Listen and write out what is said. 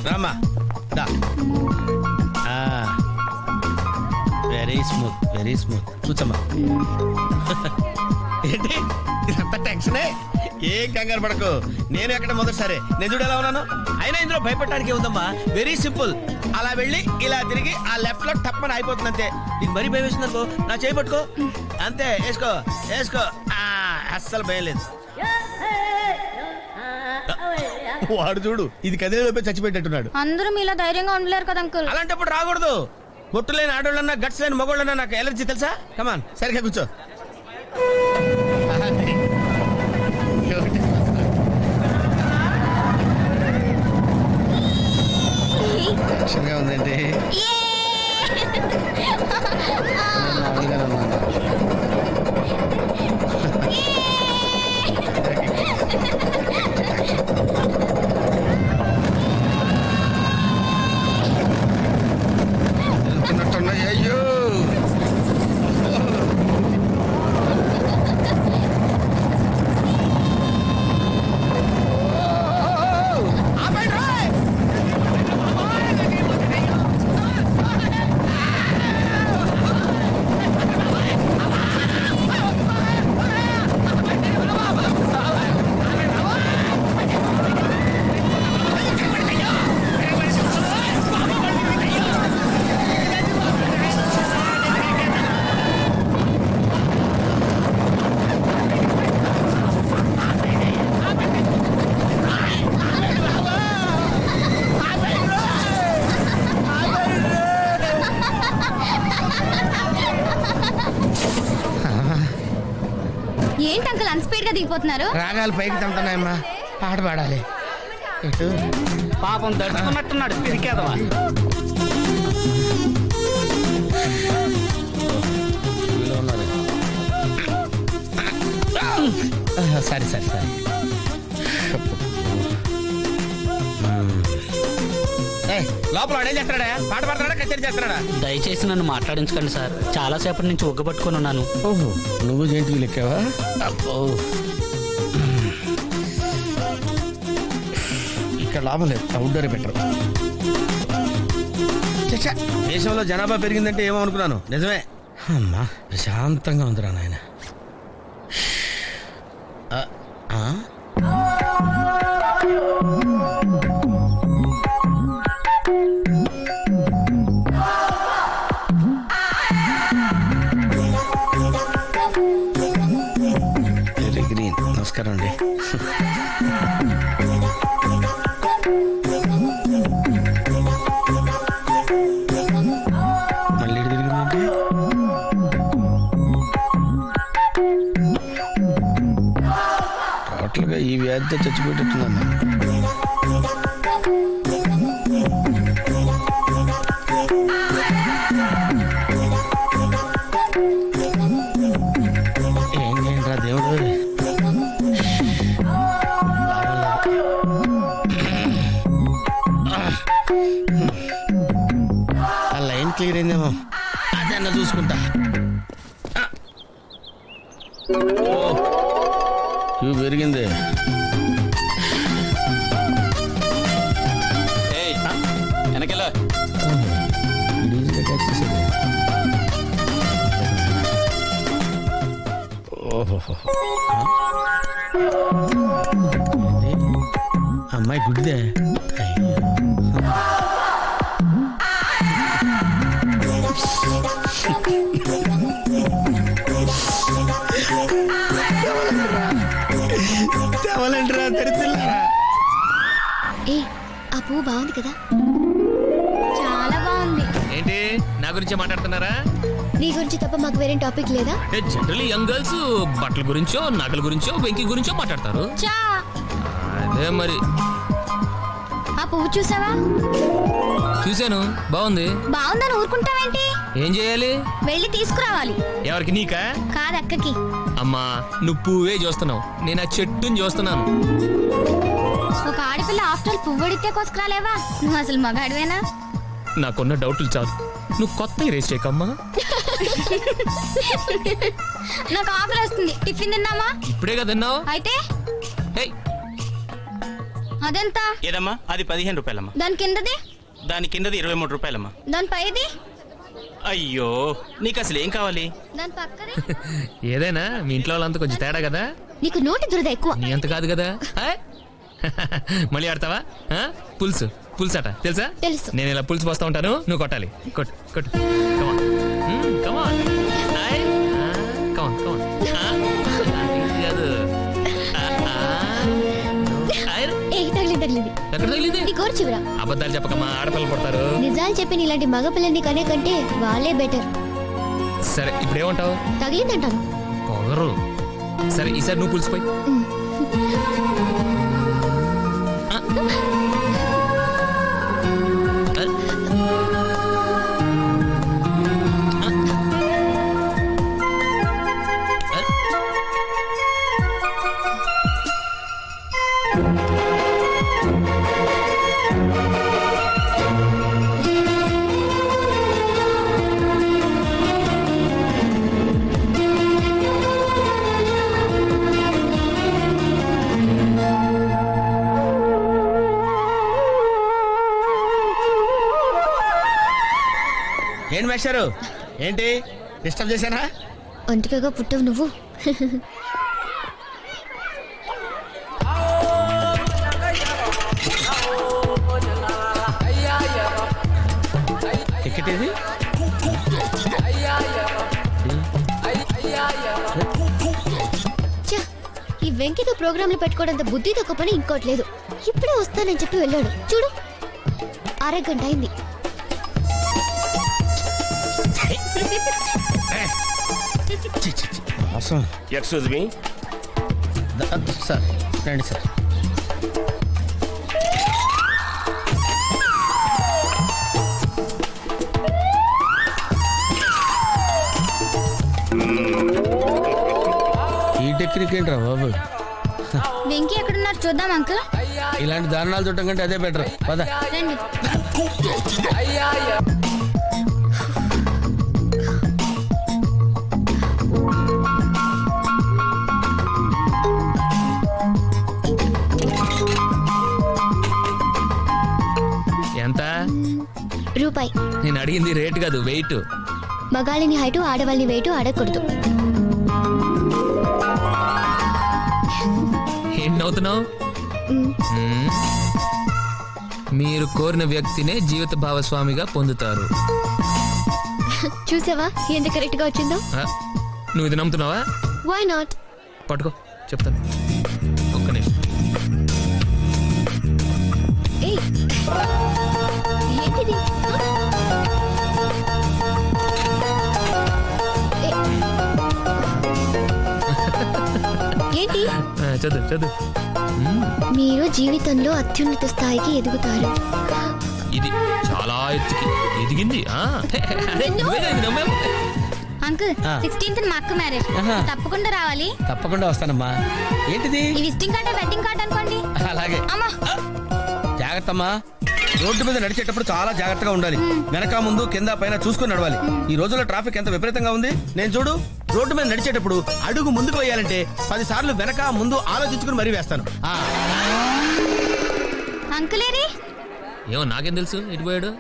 రామా దా. Very smooth కూర్చోమ్మా. ఏంటి ఇదంతా టెన్షనే? ఏం కంగారు పడకు, నేను ఎక్కడ మొదటిసారి నేను చూడు ఎలా ఉన్నాను. అయినా ఇందులో భయపడటానికి ఉందమ్మా, వెరీ సింపుల్. అలా వెళ్ళి ఇలా తిరిగి ఆ లెఫ్ట్ లో టప్పని అయిపోతుంది అంతే. నీకు మరీ భయం వేసింది అనుకో, నా చేయి పట్టుకో అంతే. వేసుకో వేసుకో, అస్సలు భయం లేదు. వాడు చూడు, ఇది కదిలేలోపే చచ్చిపెట్టేట్టున్నాడు. అందరూ మీలా ధైర్యంగా ఉండలేరు కదా అంకుల్. అలాంటప్పుడు రాకూడదు. బొట్టు లేని ఆడోళ్ళన్నా గట్స్ లేని మగోళ్ళన్నా నాకు ఎలర్జీ తెలుసా. కమాన్ సరిగ్గా కూర్చో. టెన్షన్గా ఉందండి. అయ్యో ఏంటి అంకుల్ అన్స్పీడ్ గా దిగిపోతున్నారు? రాగాలు పైకి తంటున్నాయమ్మా, పాట పాడాలి. పాపం దడుచుకున్నట్టున్నాడు పిరికేదవా. సరే సరే సరే. లోపల వాడేం చేస్తాడా? పాట పాడతాడా, కచేరీ చేస్తాడా? దయచేసి నన్ను మాట్లాడించకండి సార్, చాలా సేపటి నుంచి ఒగ్గబట్టుకొని ఉన్నాను. ఓహో, నువ్వు జేంటి లెక్కావా? అబ్బో, ఇక్కడ లాభం లేదు, అవుట్డోర్ బెటర్. దేశంలో జనాభా పెరిగిందంటే ఏమో అనుకున్నాను, నిజమే. అమ్మా ప్రశాంతంగా ఉందిరా నాయన. Very green. నమస్కారం అండి. మళ్ళీ తిరిగిందండి. టోటల్గా ఈ వ్యాధితో చచ్చిపోయేటట్టున్నాను. ఏం చేయండిరా దేవుడు. ఆ లైన్ క్లియర్ అయిందేమో, అదన్నా చూసుకుంటా. ఇవి పెరిగింది. వెనకెలా అమ్మాయి గుడిదే. తెవలంటరా తెరిచిల్లారా. ఏ ఆ పువ్వు బాగుంది కదా? చాలా బాగుంది. ఏంటి నా గురించి మాట్లాడుతున్నారా? నీ గురించి తప్ప మాకు వేరే టాపిక్ లేదా? జనరల్లీ యంగ్ గర్ల్స్ బట్టల గురించో నగల గురించో వెంకి గురించో మాట్లాడతారు. అదే మరి. ఆ పువ్వు చూసావా? చూశాను, బాగుంది. బాగుందని ఊరుకుంటావేంటి? ఏం చేయాలి? వెళ్ళి తీసుకురావాలి. ఎవరికి? నీకా? కాదు, అక్కకి. అమ్మా నువ్వు పువ్వే చూస్తున్నావు, నేను ఆ చెట్టుని చూస్తున్నాను. ఒక ఆడపిల్ల ఆఫ్టర్ పువ్వు అడిగితే కోసుకురాలేవా? నువ్వు అసలు మగాడివేనా? నాకున్న డౌట్లు చాలు, నువ్వు కొత్త రేస్ చేయకమ్మా. నాకు ఆకలి వస్తుంది, టిఫిన్ తిన్నామా? ఇప్పుడే కదా తిన్నావు. అయితే అదెంత? ఏదమ్మా అది 15 రూపాయలమ్మా. దాని కిందది? దాని కిందది 23 రూపాయలమ్మా. దాని పైది? అయ్యో నీకు అసలు ఏం కావాలి? దాని పక్కది? ఏదైనా మీ ఇంట్లో వాళ్ళంతా కొంచెం తేడా కదా. నీకు నోటి దురద ఎక్కువ. నీ అంత కాదు కదా. మళ్ళీ ఆడతావా? పులుసు పులుసు అట తెలుసా? తెలుసు. నేను ఇలా పులుసు పోస్తా ఉంటాను, నువ్వు కొట్టాలి. కొట్టు కొట్టు. కమాన్ కమాన్ కమాన్ కమాన్. తగిలింది ఎక్కడ తగిలింది? నీ కోరు చివరా. అబద్ధాలు చెప్పకమ్మా, ఆడపిల్లలు పడతారు. నిజాలు చెప్పి ఇలాంటి మగపిల్లని కనే కంటే వాళ్ళే బెటర్. సరే ఇప్పుడు ఏమంటావు? తగిలిందంటాను. పొగరు. సరే ఈసారి నువ్వు పులిసిపోయి. ఏంటి మేస్టారు, ఏంటి డిస్టర్బ్ చేశానా? ఒంటికగా పుట్టవు నువ్వు. టికెట్ ఏది? ఈ వెంకితో ప్రోగ్రాంలు పెట్టుకోవడంత బుద్ధి తక్కువ పని ఇంకోట్లేదు. ఇప్పుడే వస్తానని చెప్పి వెళ్ళాడు చూడు, అరగంట అయింది. ఎక్స్క్యూజ్ మీ సార్, రండి సార్. ఈ టెక్నిక్ ఏంట్రా బాబు? వెంకీ ఎక్కడున్నారు చూద్దాం అంకుల్. ఇలాంటి దారుణాలు చూడటం కంటే అదే బెటర్. పద. రండి. ఎంత? రూపాయి. నేను అడిగింది రేట్ కాదు, వెయిట్. మగాళ్ళని హైటు ఆడవాళ్ళని వెయిటు అడగకూడదు. ఏం నవ్వుతున్నావు? మీరు కోరిన వ్యక్తినే జీవిత భాగస్వామిగా పొందుతారు. చూసావా ఎంత కరెక్ట్ గా వచ్చిందో? నువ్వు ఇది నమ్ముతున్నావా? Why not? పట్టుకో చెప్తాను, ఒక్క నిమిషం. ఏయ్, ఏంటిది? ఏంటి? చదువు చదువు. మీరు జీవితంలో అత్యున్నత స్థాయికి ఎదుగుతారు. ఇది చాలా ఎత్తుకి ఎదిగింది. అంకుల్, 16th మా అక్క మ్యారేజ్, తప్పకుండా రావాలి. తప్పకుండా వస్తానమ్మా. ఏంటిది? ఈ విజిటింగ్ కార్డ్ వెడ్డింగ్ కార్డ్ అనుకోండి. అలాగే. అమ్మా జాగ్రత్త అమ్మా. రోడ్డు మీద నడిచేటప్పుడు చాలా జాగ్రత్తగా ఉండాలి. వెనక ముందు కింద పైన చూసుకుని నడవాలి. ఈ రోజుల్లో ట్రాఫిక్ ఎంత విపరీతంగా ఉంది. నేను చూడు, రోడ్డు మీద నడిచేటప్పుడు అడుగు ముందుకు వేయాలంటే 10 సార్లు వెనక ముందు ఆలోచించుకుని మరీ వేస్తాను. అంకులేరి? ఏమో నాకేం తెలుసు, ఇటు పోయాడు.